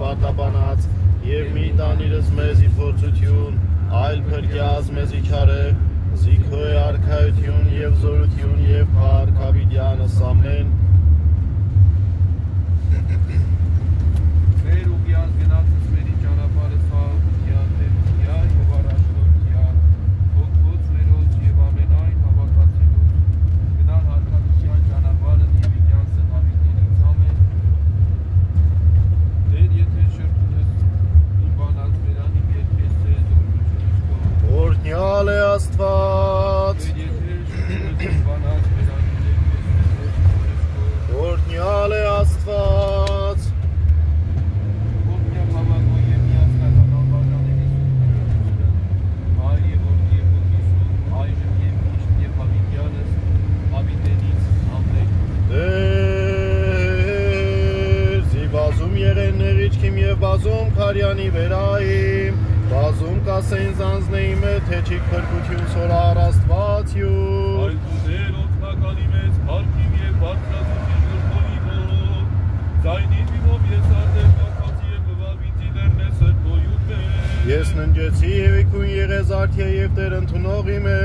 պարտաբանած, և մի տանիրս մեզի փորձություն, այլ փրկյազ մեզի չարը, զիքո է արքայություն և զորություն և փառք հավիտյանս ամեն։ Մեր ուղիած գնացս մերի ճանապարհը սաղության դեպքիա և առաջնորդիա, հոգոց մերոց և ամենայն հավաքածինուց, գնալ հարկատության ճանապարհը դիվիդյանսը հավիտենից ամեն։ Դեր եթե շրտունս իմ բանած վերանիմ երկես ձեզ զորությունս կո։ Օրհնյալ է Աստված։ Դեր եթե շրտունս իմ բանած վերանիմ երկես ձեզ զորությունս կո։ Օրհնյալ է Աստված։ Բազում քարյանի վերայիմ, բազում կասեն զանձնեիմ է, թե չիք փրկություն սորար Աստվածյուն։ Այլ դուզեր օգնականի մեզ փառքիվ և բարձրացուցիչ գրքովիվով, ձայնին վիմով ես արդեր կակացի և բվավիցի դերնես սրբոյում է։ Ես ննջեցի և իքուն եղեզ արդյա և տեր ընդունողիմ է,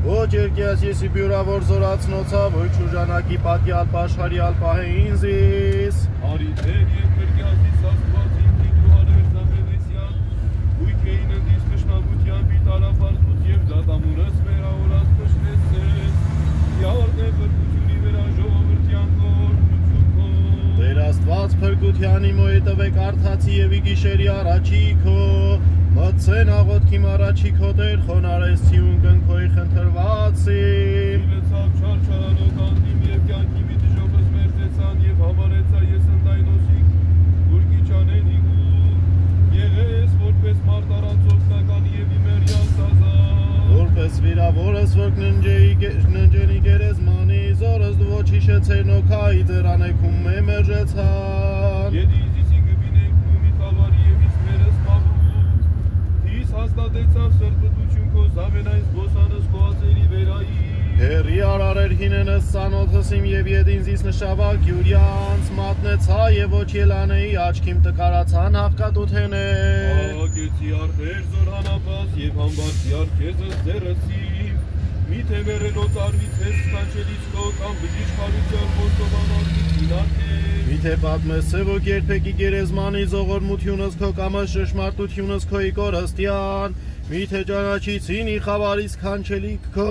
ոչ երկյաս եսի բյուրավոր զորացնոցա, ոչ ուժանակի պատյալ պաշարյալ պահե ինձիս։ Արիթեր և կրկյազիս աստվածին տիգրուհաներ զամենեսյան, ույք էին ընդիս մշնագության պիտարապարզուց և դատամուրս վերավորած պշնեսես, յարն է վրկությունի վերա ժողովրդյան կորնություն կոր։ Տեր Աստված փրկության իմ օի տվեք արդացի և ի գիշերի առաջիքո, մտցեն աղոտքիմ առաջիքո Տեր խոնարեսցիուն կնքոյ խնդրվածիմ։ Իլեցավ չարչարանոք անձիմ և կյանքի մի դժողս մերձեցան և համարեցա ես ընդայնոսիկ, որ կիչանեն իգու, եղես որպես մարդ առանց օգնականի և իմերյան սազան։ Որպես վիրավորս, որ ննջենի գերեզմանի, զորս դու ոչ հիշեցեր նոքայի ձերանեքում մե մերժեցան։ Եդիզ իսի գբինենք ու մի խավարի և իսմերս մավուց, թիս հաստատեցավ սրբտություն քո զամենայն զբոսանս քո ածերի վերայի։ Հերի արարեր հինենս սանոթս իմ և եդինձիս նշավակ յուրյանց, մատնեցա և ոչ ելանեի աչքիմ տկարացան հաղկատութեն է։ Աղակեցի արդեր զորհանապաս և համբարձի արկեզս ձերսիվ, միթե մերենոց արվից ես սկանչելից քո կամ բժիշ խարության խոստովանարվից ինարկես։ Միթե պատմես է, որ երբեք ի գերեզմանի զողորմությունս քո կամ շշմարտությունս քոյի կորստյան, միթե ճանաչիցին ի խավարիս քանչելիք քո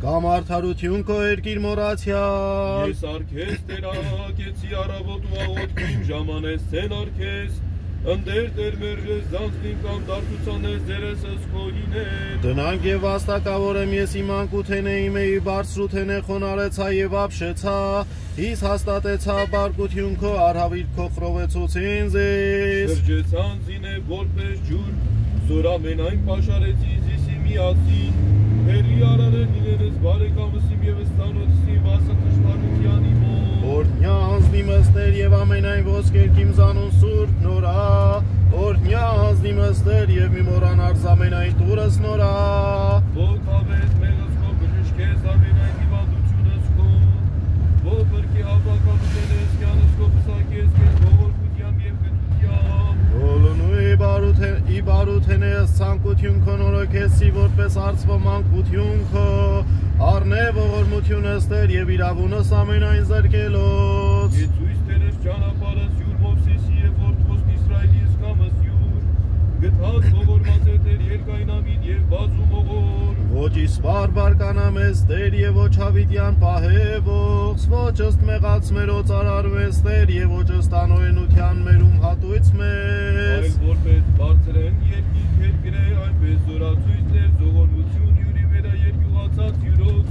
կամ արդարություն քո երկիր մորացյան։ Ես արկես տերակեցի առավոտ ու աղոտքիմ ժամանես ցեն արկես, ընդեր տեր մերժես զանձնին կամ դարձուցանես ձերեսս քոյին է։ Դնանք և վաստակավոր եմ ես իմ անկութեն իմ էի բարձրութեն է խոնարեցա և ապշեցա, իս հաստատեցա բարկություն քո արհավիր քո խրովեցուց ինձիս։ Շրջեցան զին է որպես ջուր, զոր ամենայն պաշարեցի զիսի միասին, հերի արարեն իներս բարեկամս իմ և ստանոթս իմ ասը թշվարության իմոն։ Օրհնյա Տեր և ամենայն ոսկերքիմ զանուն սուրբ նորա, օրհնյա Տեր և մի մորանար զամենայն տուրս նորա։ Ո հավետ մեղս քո բժշկես ամենայն հիվանդությունս քո, ո բրկի հավաքանութենես կյանս քո պսակես կես ողորմությամբ և գթությամբ։ Ոլունու ի բարութենես ցանկություն քո նորոգեսի որպես արծվո մանկություն քո, առնե ողորմությունս Տեր և իրավունս ամենայն զրկելոց։ Եծույց տերես ճանապարհս յուր Մովսեսի և որդոստն Իսրայելիս կամս յուր, գտած ողորմած է Տեր երկայնամիտ և բազում ողոր։ Ոչ իսպար բարկանամես Տեր և ոչ հավիտյան պահևոքս, ոչ ըստ մեղած մերոց արարվես Տեր և ոչ ըստ անօրենության մերում հատույց մեզ։ Այլ որպես բարձր են երկինք երկրե, այնպես զորացույց Տեր զողորմություն յուրի վերա երկյուղացած յուրոց,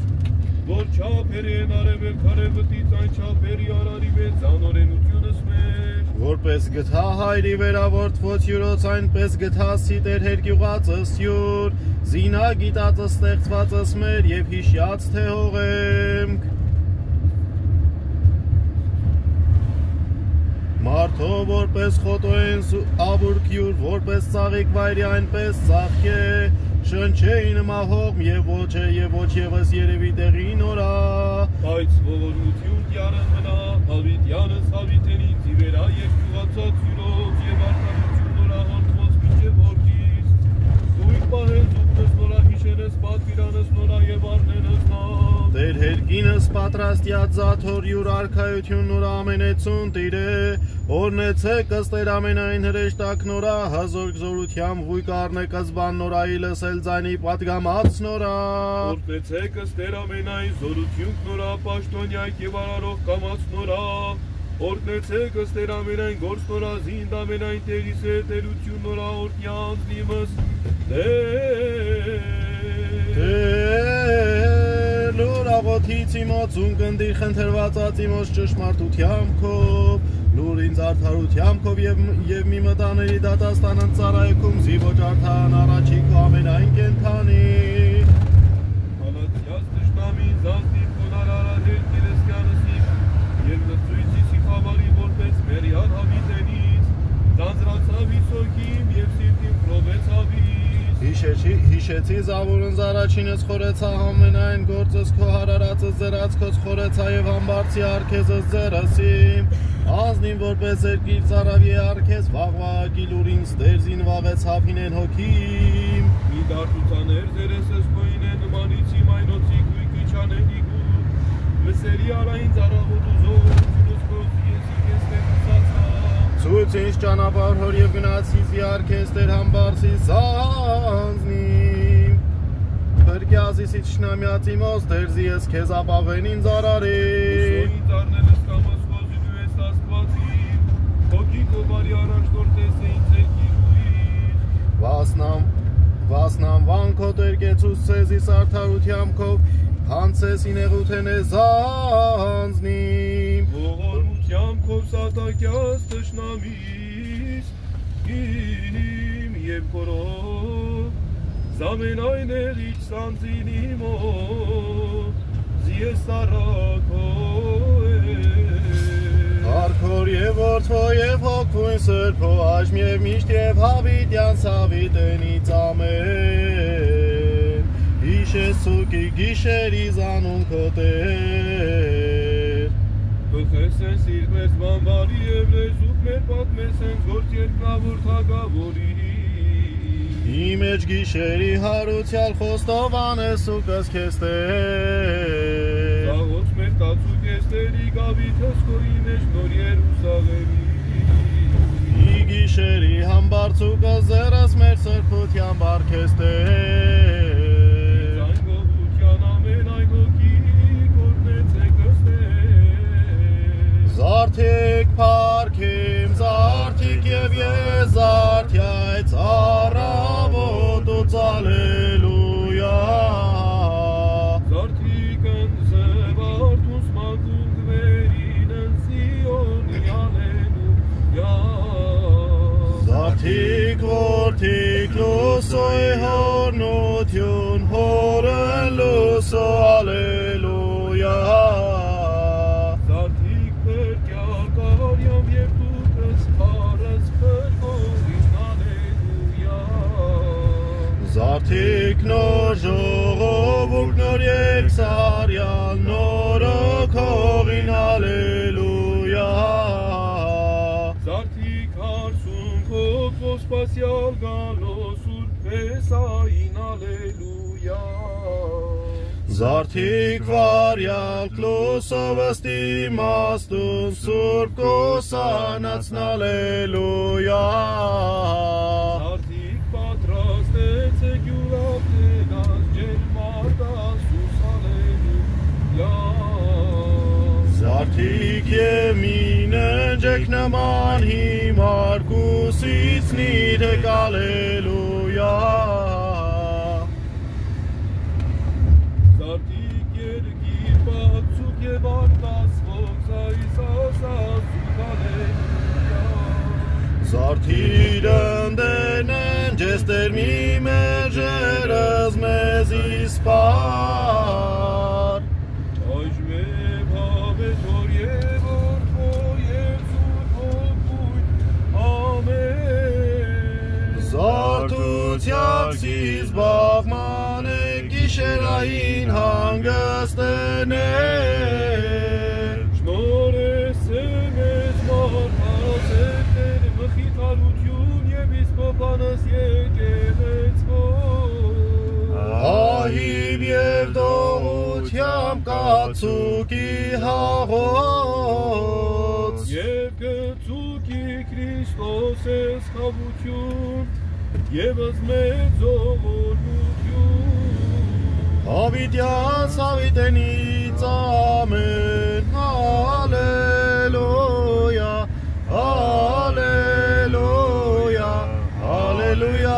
որ չափերի են արևել քարևտից այն չափերի արարի մեծ անօրենությունս մեր։ Որպես գթա հայրի վերավորթվոց յուրոց այնպես գթա սիտեր հերկյուղածս յուր, զինա գիտածս ստեղծվածս մեր և հիշյաց թե հողեմք։ Մարդո որպես խոտոեն ավուրք յուր, որպես ծաղիկ վայրի այնպես ծաղկե, շնչեի նմա հողմ և ոչ ևս երևի տեղի նորա։ Բայց ողորմություն կյարն մնա, հավիտյանս հավիտենից ի վերա երկյուղացած յուրոց և պատրաստյաց զաթոր յուր արքայություն նոր ամենեցուն տիրե, օրնեցեք ըստեր ամենայն հրեշտակ նորա, հազորք զորությամբ գույք առնեք զբան նորայի լսել ձայնի պատգամած նորա։ Օրնեցեք ըստեր ամենայն զորություն նորա, պաշտոնյակ և արարող կամած նորա, օրնեցեք ըստեր ամենայն գործ նորա, զինդ ամենայն տեղիս է տերություն նորա, օրտնյանց նիմս Լուր աղոթից իմոց ունկնդիր խնդրվածած իմոց ճշմարտությամբ քով, լուր ինձ արդարությամբ քով և մի մտաների դատաստանն ծարայքում զիվոչ արդան առաջիկ ամենայն կենթանի։ Հալացյաց տշնամին զազնիվ կոնար արադել կիրեսկյանսիվ և լծույցի սիխավարի որպես մերյալ հավիտենից, ձանձրացավ իսոքիմ և սիրտիմ պրովեց Հիշեցի զավուրն զարաչինս խորեցա համենայն գործս քո հարարածս ձերացքոց խորեցա և համբարձի արկեզս ձերասիմ Ազնին որպես երկիր ծարավի արկես վաղվաղակի լուրին ստերզին վաղեց հապինեն հոգիմ Մի դարտուցաներ ձերեսս կոյինեն նմանիցի մայնոցի կույկի չանենի գու Լսերի արային ծարաղոտ ու զորությունս կոզ եսի կեսներ ուսացա Ցույց ինձ ճանապարհ հոր և գնացիս յարքես տեր համբարձի զանձնիմ Փրկյազիսից շնամյաց իմոց դերզի ես քեզ ապավեն ինձ արարի Ուսոյից արնելս կամս կոզինու ես աստվածիմ Հոգի կոբարի առաջնոր տեսեին ձեր կիրուիր Վասնամ վանքո տերկեցուս սեզիս արդարությամբ քով Հանցես ինեղութեն է զանձնիմ Ողորմությամբ քով սատակյաց տշնամիս Իմ և կորով Զամենայն էղիչ սանձին իմոտ Զիես առակո Արքոր և որդվո և հոգվույն սրբո Աժմ և միշտ և հավիտյան սավիտենից ամեն Հիշես սուկի գիշերի զանուն քո տեր Բխես են սիրտ մեզ բանբարի և լեզուկ մեր պատմես են գործ երկնավոր թագավորի Իմեջ գիշերի հարուցյալ խոստովան ես ու կսքես տեր Զաղոց մեր տացուկ ես տերի գավիթս կոյի մեջ նոր Երուսաղեմի Ի գիշերի համբարձուկը զերս մեր սրբության բարգես տեր Այն գողության ամենայն հոգի կորնեցեք ըստեր Զարդիկ պարքիմ, զարդիկ և ես զարդյայց առավոտ ու ծալելույա Զարդիկ ընձև արդուս մագունք վերին են սիոնի ալելույա Զարդիկ որդիկ լուսոյ հորնություն հորն լուսո ալելույա Զարդիկ նոր ժողովուրդ նոր երկսարյալ նորը քողին ալելույա Զարդիկ հարսուն քով ոսպասյալ գալոս ուրբ փեսային ալելույա Զարդիկ վարյալ կլուսով ըստիմաստուն սուրբ կուսանացն ալելույա Զարդիկ պատրաստեցեք յուղապտեգած ջերմարտասուս ալելույա Զարդիկ և մին ընջեք նման հիմար կուսից նիրեք ալելույա Զարդիկ երկիր բացուկ և արտասվող զայսասասուկ ալելույա Զարդիր ընդենեն ջեստեր մի մեջերս մեզ իսպար Այժմ և հավետ հոր և որդվո և սուրբ հոգույն ամեն Զարդությամբ սիս բաղման է գիշերային հանգստներ Շնորհես է մեզ մարդասերներ մխիթարություն և իսպոպանս եկեղեցվո Ահիվ և դողությամբ կաց գծուկի հաղոց Եվ գծուկի Քրիստոս ես խավություն Եվս մեծ ողորմություն Հավիտյաց հավիտենից ամեն Հալելույա Հալելույա Հալելույա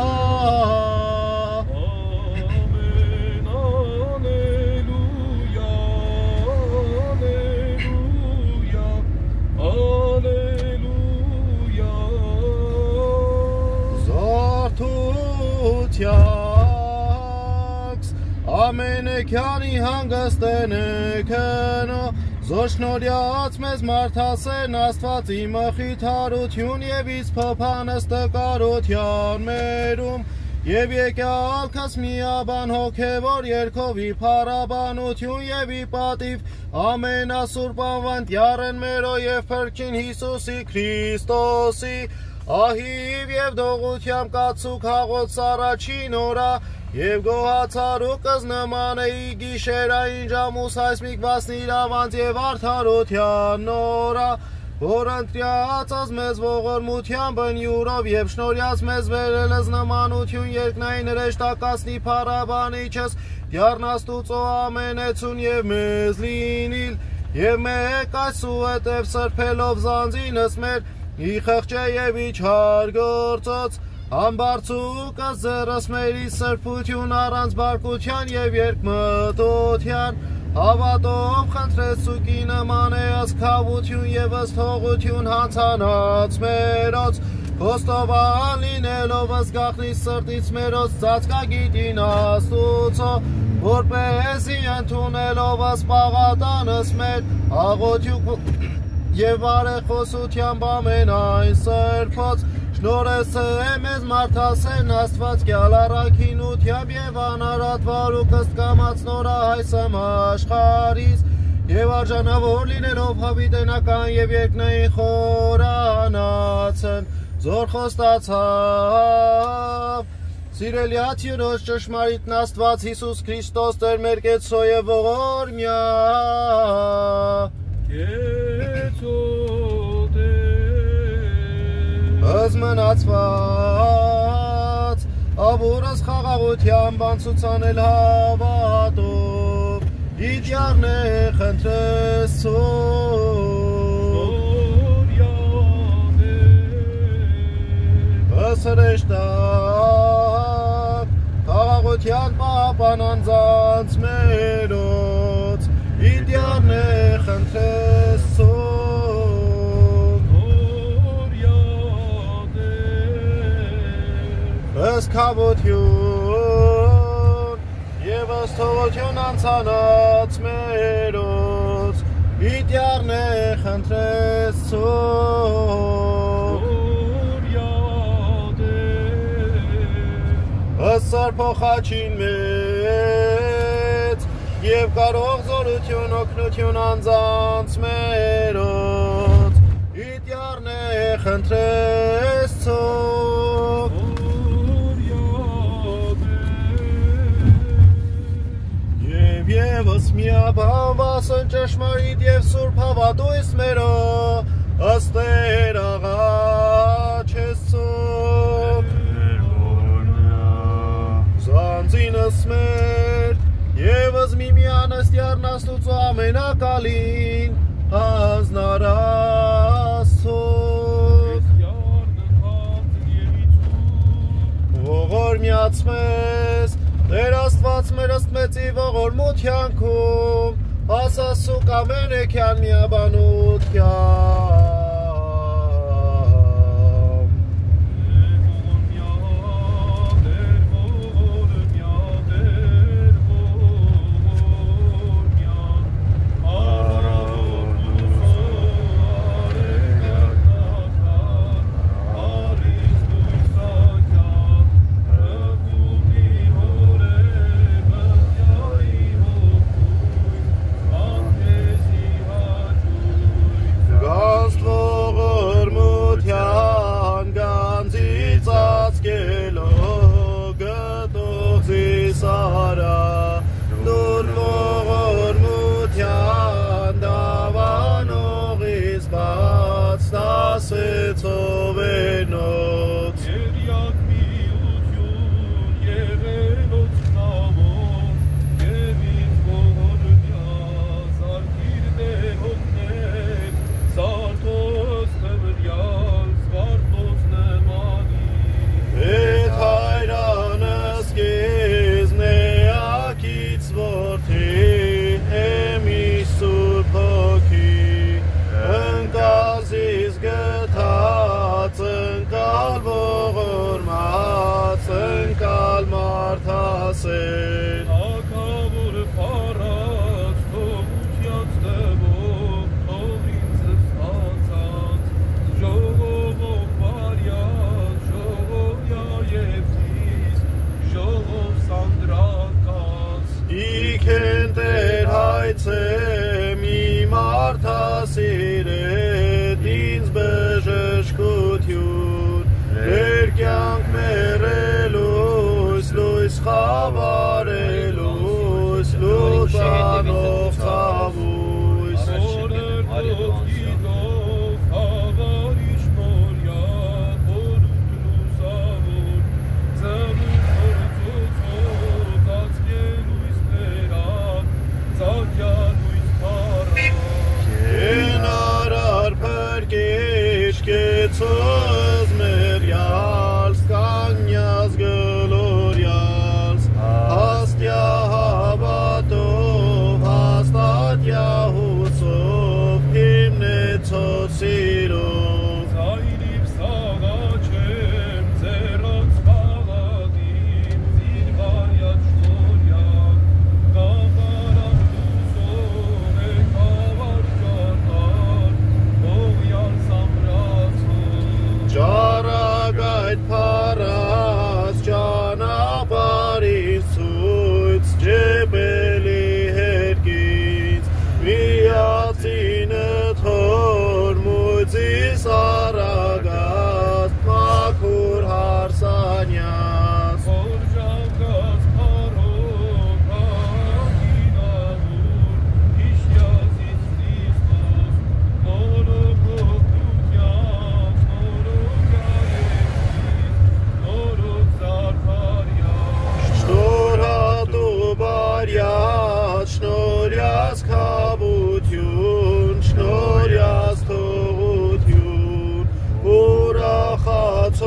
Ամենեքյանի հանգստենեքենո Զոշնորյաց մեզ մարդասեն աստված իմը խիթարություն և իս փոփանստը կարության մերում Եվ եկյալ քս միաբան հոգևոր երկովի փարաբանություն և ի պատիվ ամենասուրբ անվանտյարն մերո և փրկին Հիսուսի Քրիստոսի Ահիվ և դողությամբ կացուկ հաղոց առաջին օրա Եվ գոհացարուկս նման էի գիշերային ժամուս հայսմիկ վասնիր ավանց և արդարության նորա Որ ընտրյացած մեզ ողորմության բնյուրով և շնորյաց մեզ վերելս նմանություն երկնային հրեշտակացնի փարաբանիչս Դյարնաստուծո ամենեցուն և մեզ լինիլ Եվ մեկ այսուհետև սրբելով զանձինս մեր ի խղճե և իչար գործոց Համբարձուկս ձեռս մերի սրբություն առանց բարկության և երկմտության Հավատով խնդրես ծուկի նման է ասքավություն և ըսթողություն հանցանած մերոց Խոստովան լինելով ըսգախնի սրտից մերոց ծածկագիտին աստուծո Որպեսի ընդունելով ասպաղատանս մեր աղոթյուկ և բարեխոսությամբ ամենայն սրբոց Շնորհես է մեզ մարդասեն աստված կյալ առաքինությամբ և անարատ վարուկ ըստկամած նորահայսմ աշխարհիս և արժանավոր լինելով հավիտենական և երկնային խորանացն զոր խոստացավ Սիրելյաց յուրոց ճշմարիտն աստված Հիսուս Քրիստոս Տեր մեր կեցո և ողորմյա Հզմնացված Աբուրս խաղաղությամբ անցուցանել հավատով Իդյարն է խնդրես Հսրեշտակ Խաղաղության պապան անձանց մերոց Իդյարն է խնդրես Ըսքավություն և ըսթողություն անցանած մերոց Իդյարն է խնդրես Սրբոխաչին մեծ և կարող զորություն օգնություն անձանց մերոց Իդյարն է խնդրես Եվս միաբանվասն ճշմարիտ և սուրբ հավատույց մերո ըստ Տեր աղաչեցով Զանձինս մեր եվս միմյան ըստյարն աստուծո ամենակալին հանձնարաստով Ողորմյաց մեզ Տեր աստված մեր ըստ մեծի ողորմությանքում ասասուկ ամենեքյան միաբանությամբ Ճարագայթ փառած ճանապարհին ցույց ջեպելի հերկից միածինը թորմուծիս արագած մաքուր հարսանյաց Խորժակած փառոք ագինավոր Իշյազից Քրիստոս նորոգ օգնության նորոգ արևից նորոգ զարդարյաց Շնորհատու բարյաց շնորհյաց քավություն շնորհյաց թողություն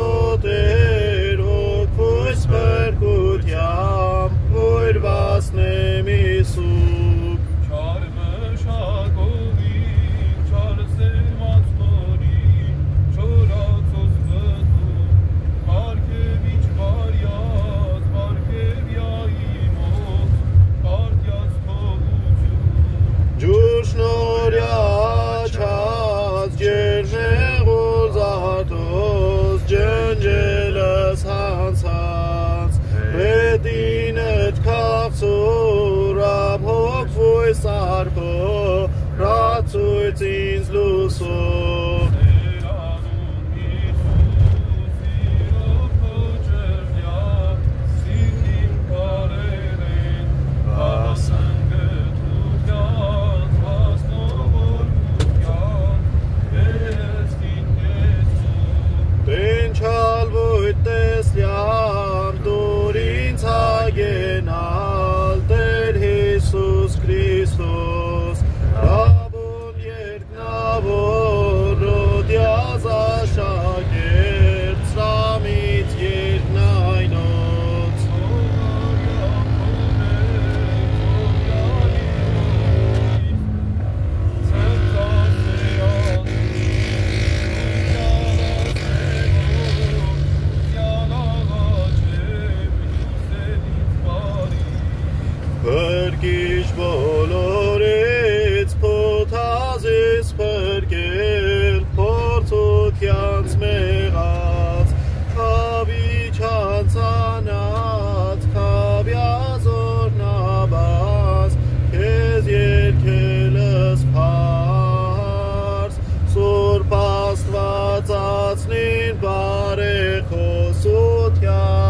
ուրախացոտեր հոգուս փրկությամբ որվասնեմ Իսուկ Չար մշակողին, չար սերմացնորին, չորացոց վտում, պարկևիչ բարյաց, պարկևյայի մոց, պարտյաց թողություն ջուր շնորհյաց ջերնեղոզատոս ջնջելս հանցած Պետինդ քաղցուրապ հոգվույ սարպո ռացույց ինձ լուսով Սերանուն Իսուս, իրոք հոջերնյա, սիրտին կարել են, հասն գտության, հասնողորմության, երեստին կեցում Տենչալ վույտ տեսլյամ դուր ինձ հագենալ Տեր Հիսուս Քրիստոս Ռաբուն երկնավոր ռոդյազ աշակերտ Սրամից երկնայնոց Փրկիչ բոլորից փոթազիս փրկել փորձությանց մեղած Քավիչ հանցանած քավյազորնաբաս քեզ երկելս փարս Սուրբ Աստվածածնին բարեխոսության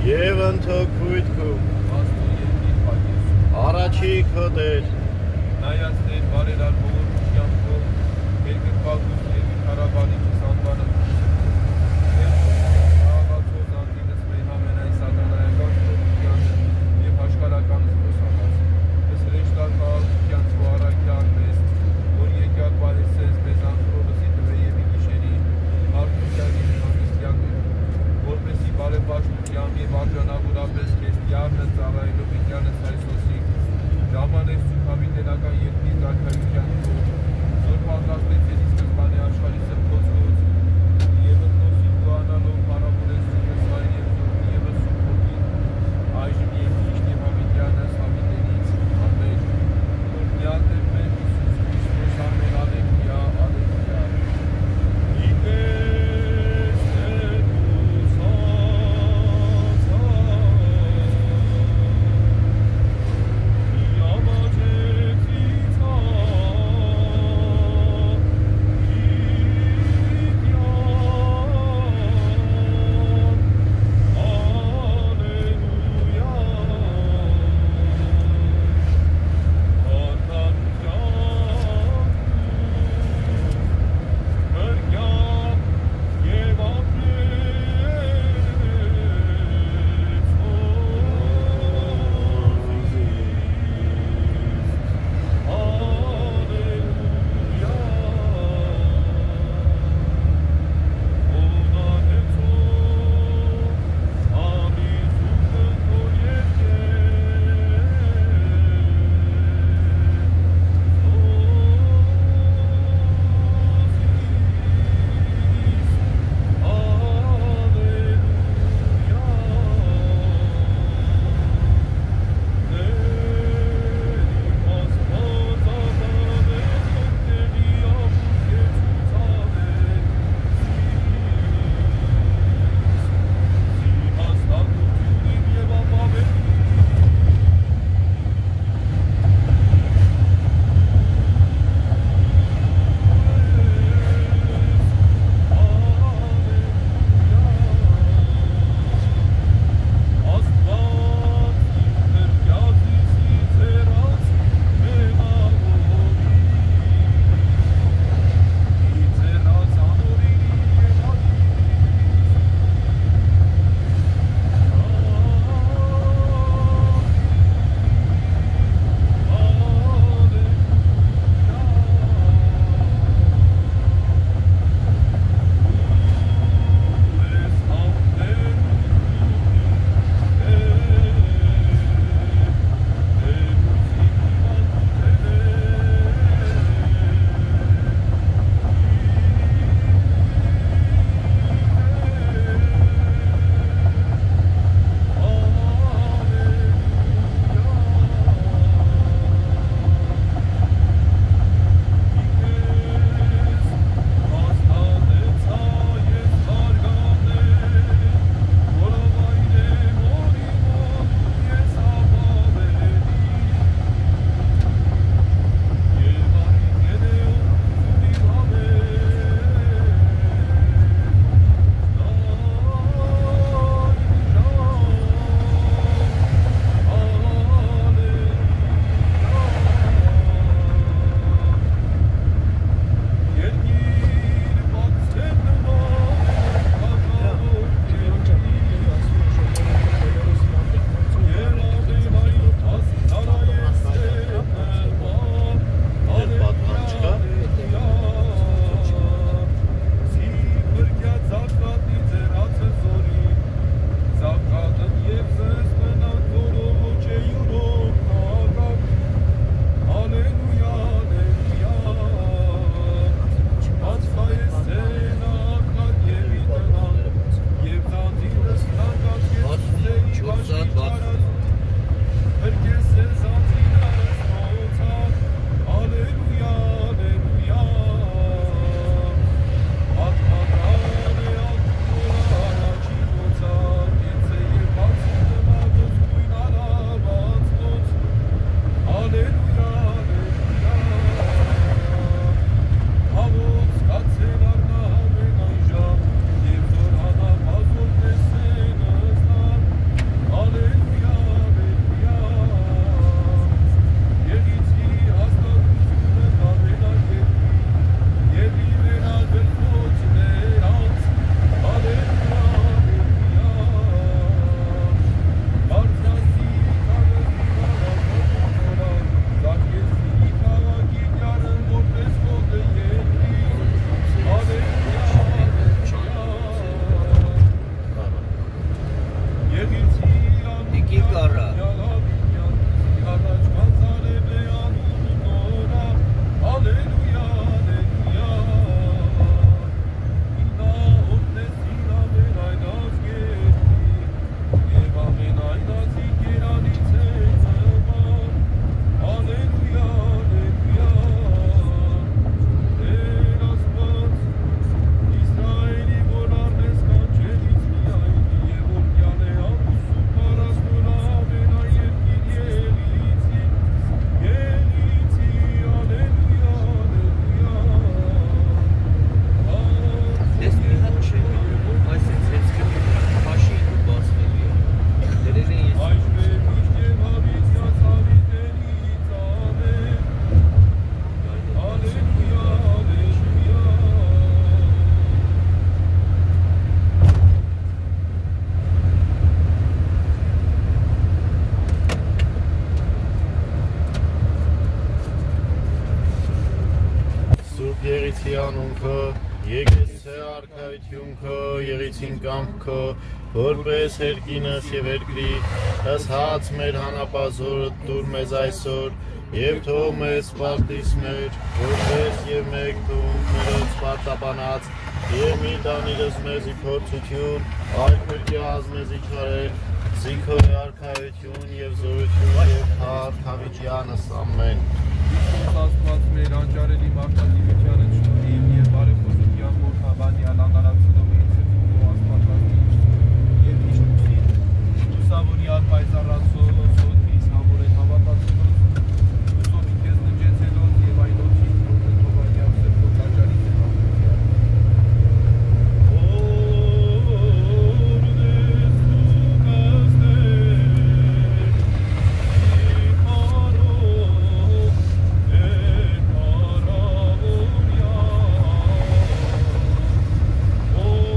Եվ ընթոքույթ քո առաջի քդեր Նայած Տեր բարերար ողորմության քո մեր գրպագուս եւ քարաբանի ցանվանը Աղացոց անդինս մեր ամենայն սատանայական ծովությանը եւ աշխարհական զբոսանած Ես հրեշտար քաղաքության քո առաքյալ մեզ որ եկյալ բարեսես մեզ անխրովսի տվե եւ գիշերի մարդկության քրիստոսյան որպեսի բարեպաշտությամբ եւ արժանավորապես քեզ դիարնը ծառայելու վիճանը Սայսոսի ժամանեց ու հավիտենական երկրի զարգացության զոր պատրաստեց ես սկզբանի աշխարհի սրբոցոց եւ ընթոսի գանալով հարաբերեցին այն եւ զորի եւ սուրբի այժմ եւ ճիշտ եւ հավիտյանս հավիտենից ամեն որ միալ Տեր մեր Հիսուս Քրիստոս ամեն ալելույա ալելույա Քրիստոսի անունքը, եկեցե արքայությունքը, եղիցին կամքը, որպես երկինս եւ երկրի, ըսած մեր հանապազորը դուր մեզ այսօր, եւ թող մեզ սպարտիս մեր, որպես եւ մեկ թող մերոց սպարտաբանած, եւ մի տանիրս մեզի փորձություն, այլ փրկյազ մեզի չարել, զիքո արքայություն եւ զորություն եւ հավիտյանս ամեն։ Աստված մեր անճարելի մարդատիրությանը շնորհիվ եւ բարեփոխության ողջաբանյալ անգարացնող ինձ Աստվածաշնչի եւ Հիշուսի ուսավորյալ պայծառացող սոթիս հավորել հավատացնող ուսովի քեզ նջեցելով եւ այլոցի թողանյալ սրբոց անճարի Oh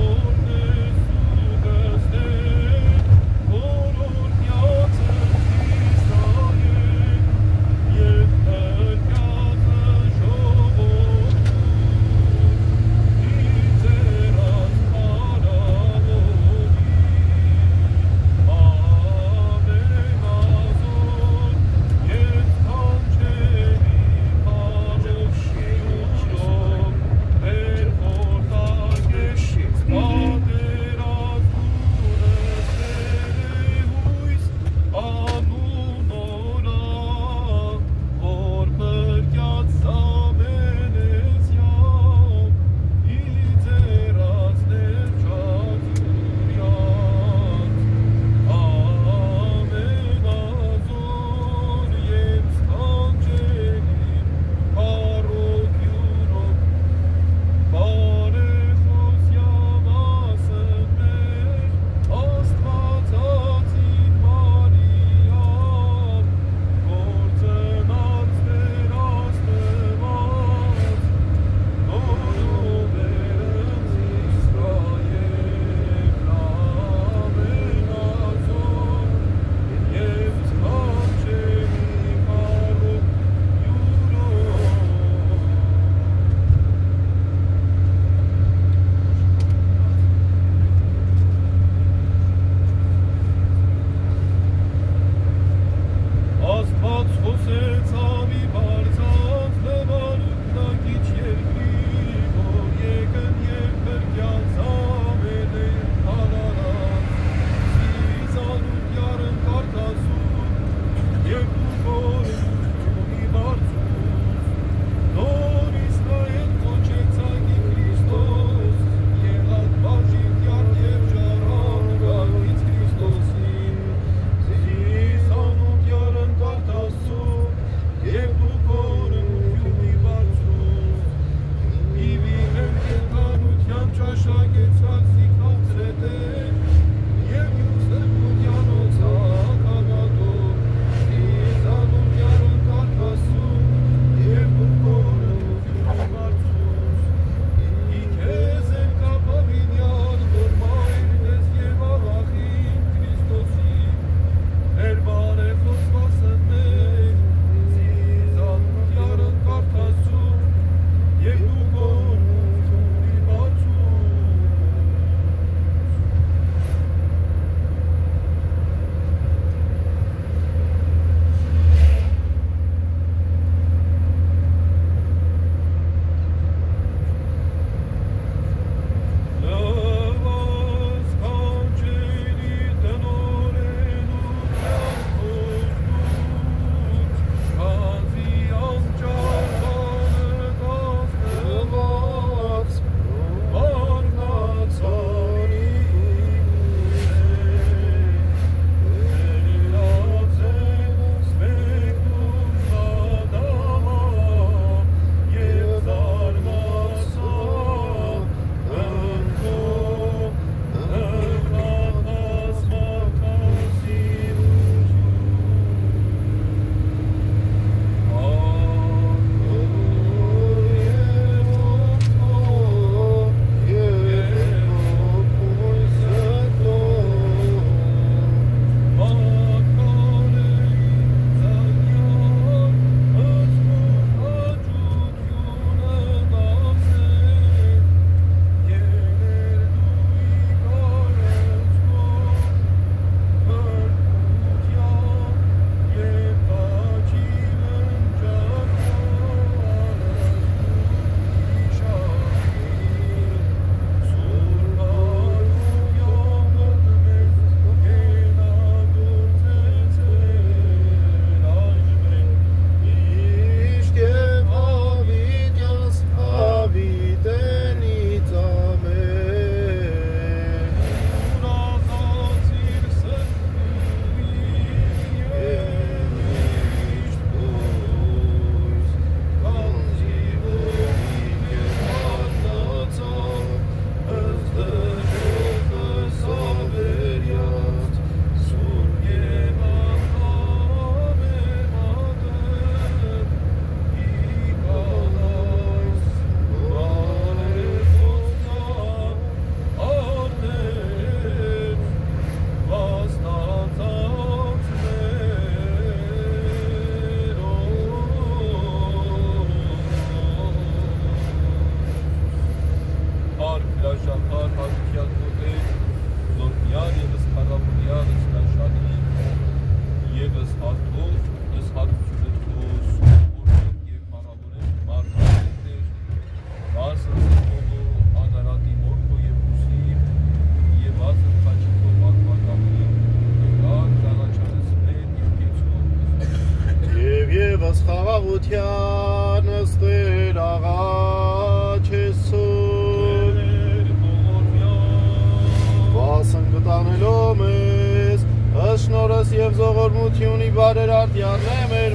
ողորմությունի բարերարդյան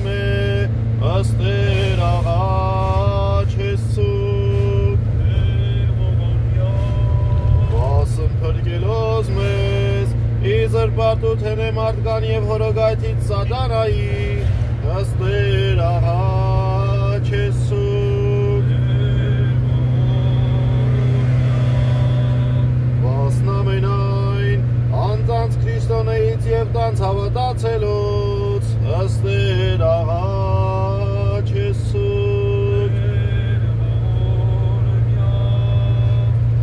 մեր աստեր աղաչ Հեսուկ Վասն փրկելոզ մեզ իզր պարտութեն է մարդկան և հորոգայթից սադանայի աստեր աղաչ Հեսուկ Վասն ամենայն անձանց Քրիստոնեից և տանց հավատացելուց աստեր աղաչ Հեսուկ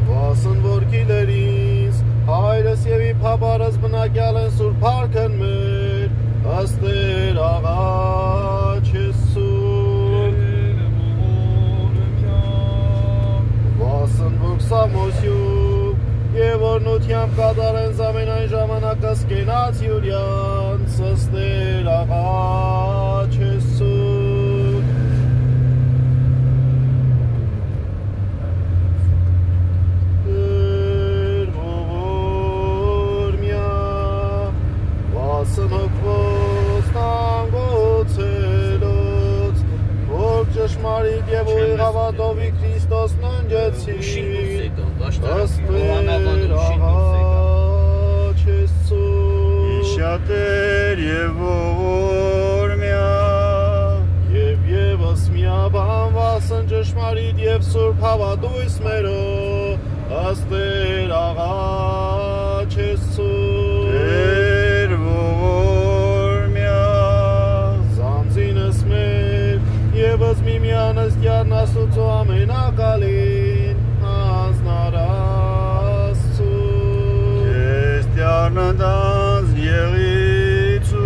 Վասն որդիներիս հայրս և իբաբարս բնակյալ են սուրբ փառքն մեր աստեր աղաչ Հեսուկ Վասն ոգսամոսյուկ և օրնությամբ կատարեն զամենայն ժամանակս կենաց յուրյանց աստեր աղաչ Հեսուկ Տեր ողորմյա Վասն հոգվոց տանգոցելոց որ ճշմարիտ և ուղիղ հավատովի Քրիստոսն ընջեցի աստեր աղաչ Հեսուկ Իշատեր և ողորմյա և ևս միաբան վասն ճշմարիտ և սուրբ հավատույց մերո աստեր աղաչ Հեսուկ Տեր ողորմյա Զանձինս մեր ևս միմյան ըստյան Աստուծո ամենակալին հանձնարարացու Քեստյան ընտանց եղիցուկ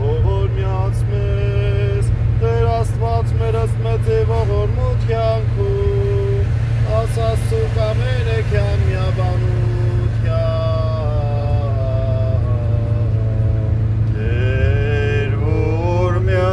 ողորմյաց մեզ Տեր Աստված մեր ըստ մեծ է ողորմության քու ասացու կամենեքյան միաբանության Տեր ողորմյա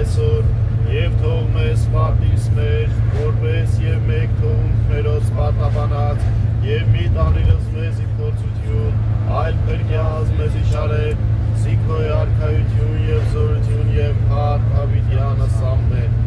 այսօր եւ թող մեզ պատիս մեր որպես եւ մեկ թող մերոց պատաբանած եւ մի տանիլս մեզի փորձություն այլ փրկյազ մեզի շարե Սիքոյ արքայություն եւ զորություն եւ փառք Ավիդյանս ամեն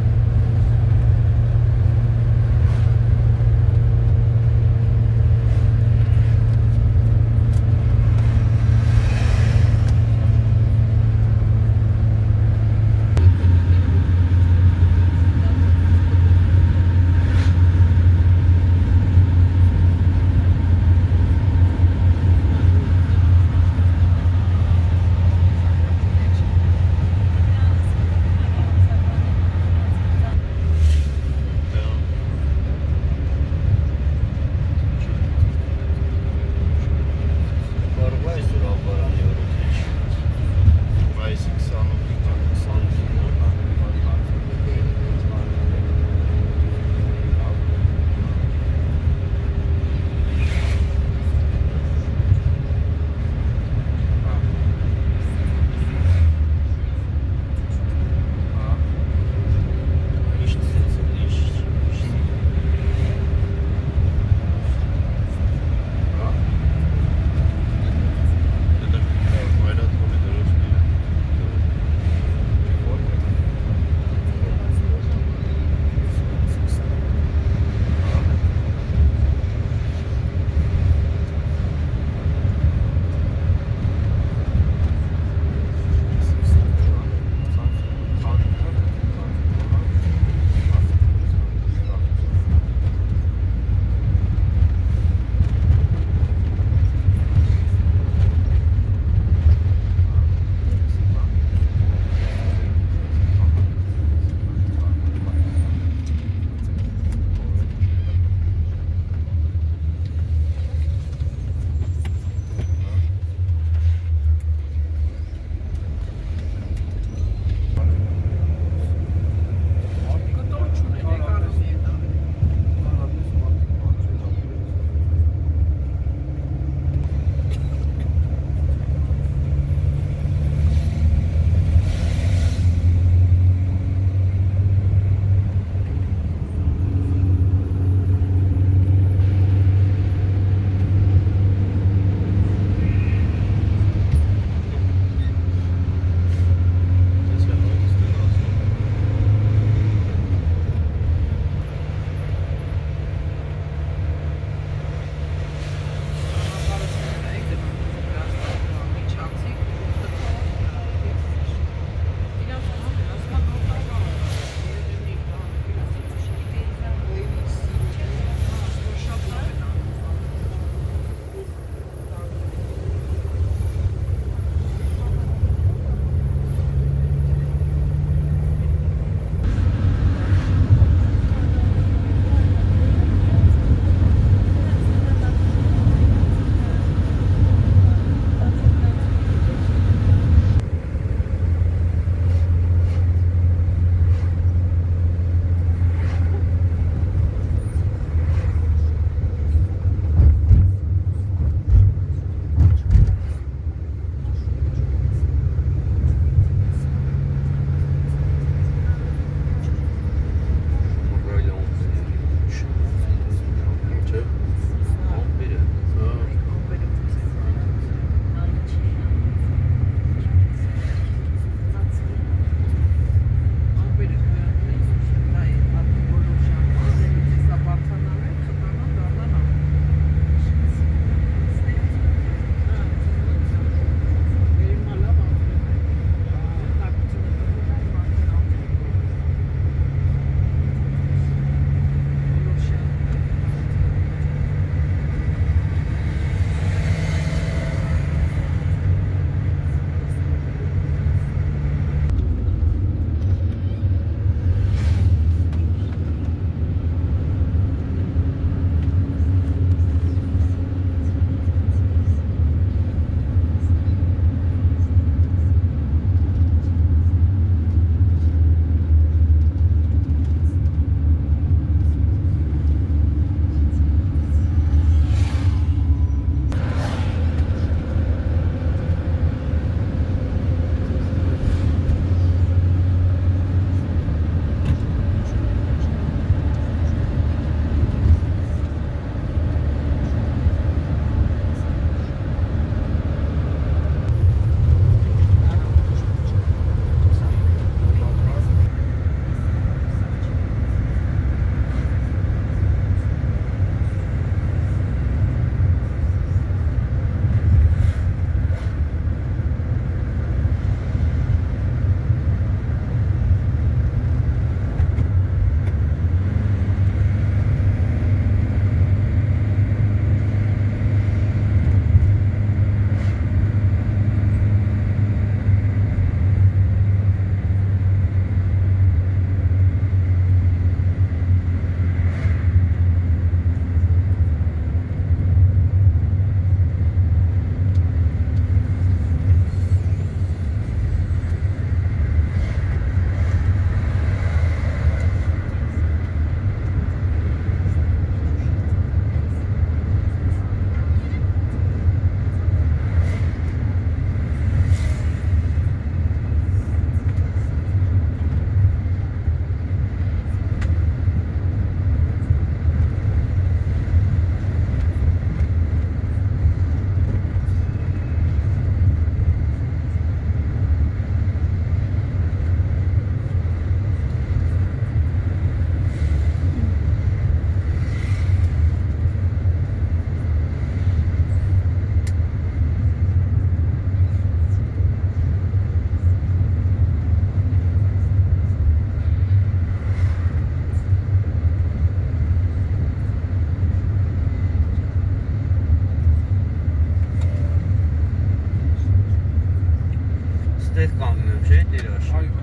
այստեղ կանգնեմ, չէ՞, Տերաշ։ Այո,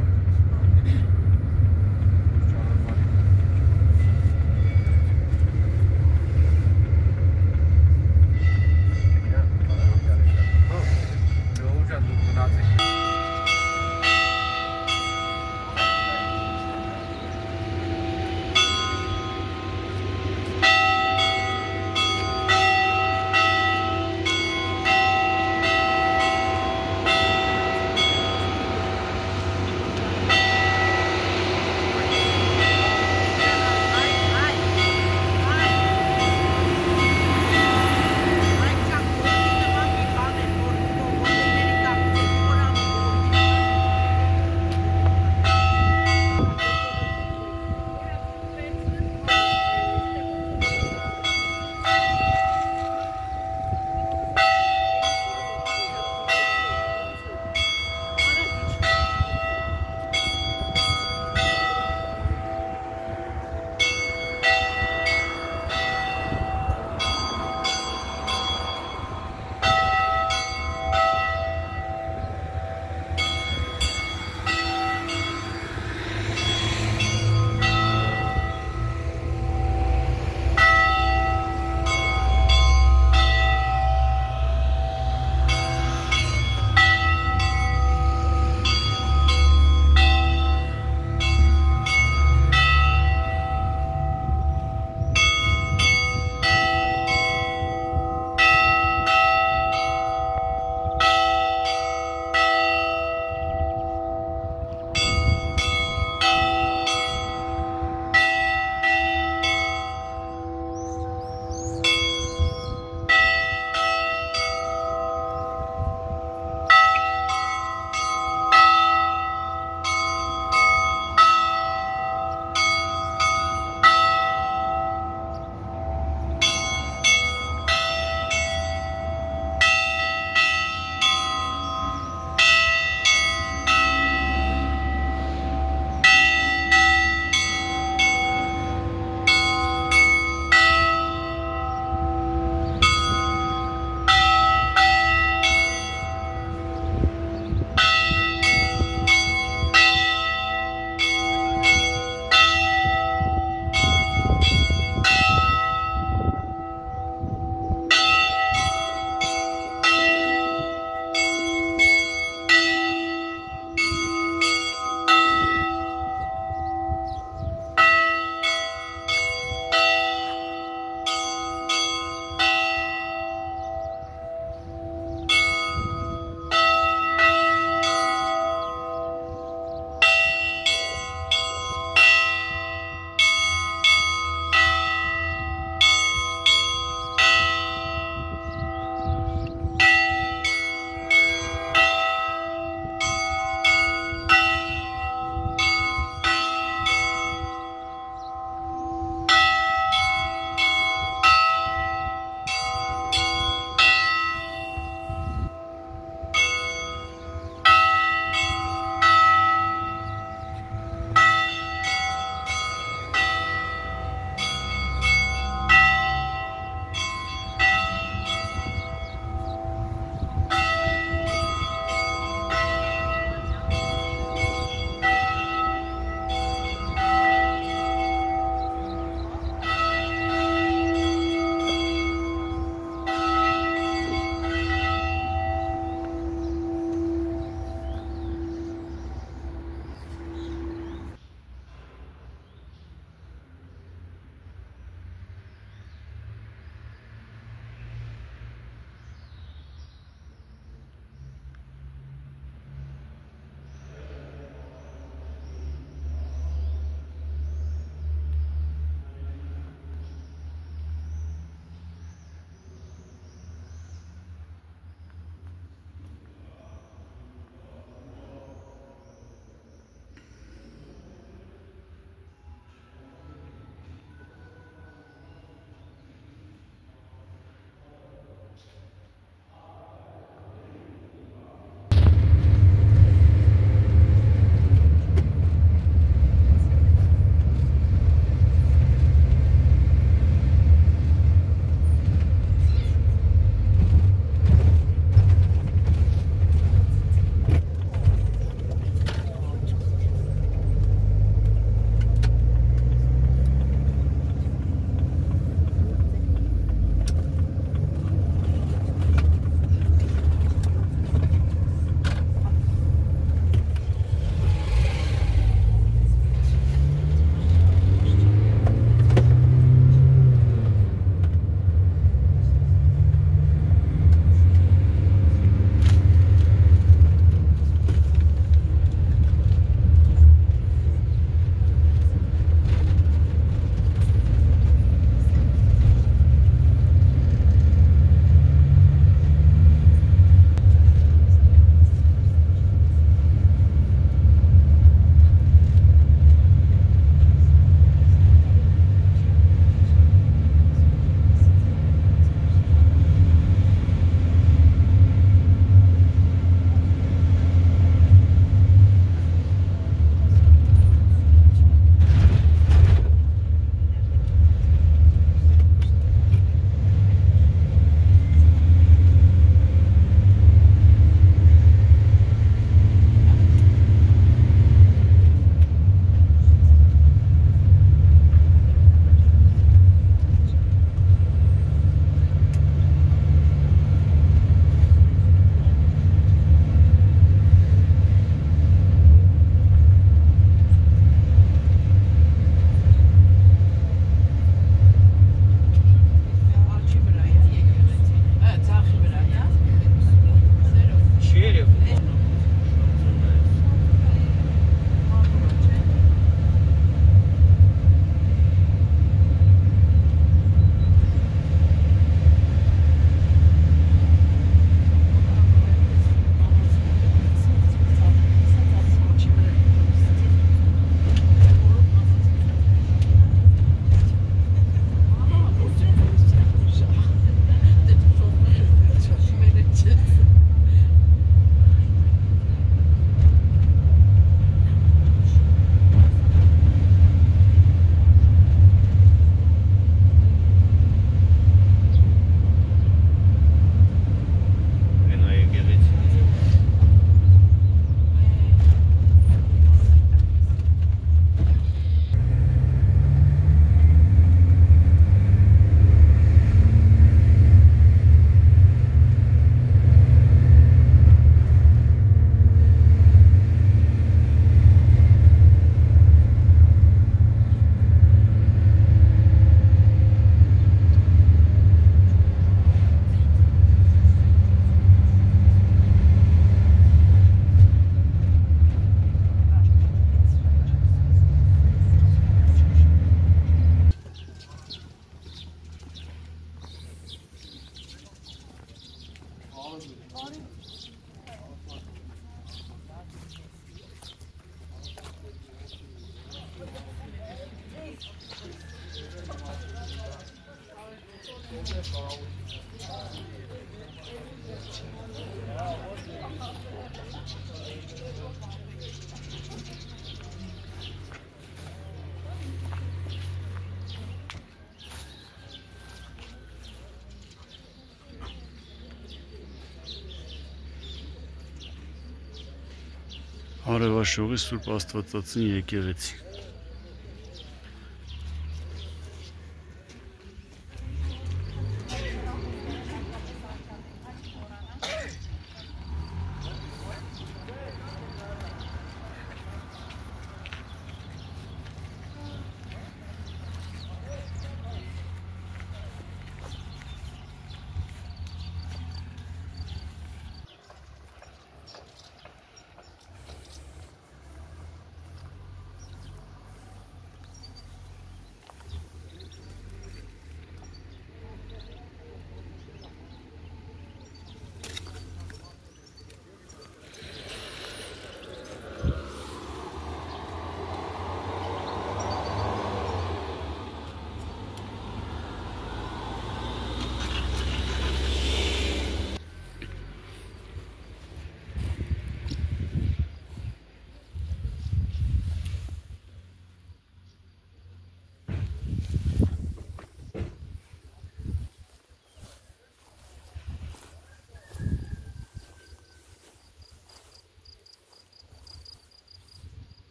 Արևաշողի Սուրբ Աստվածածին եկեղեցի։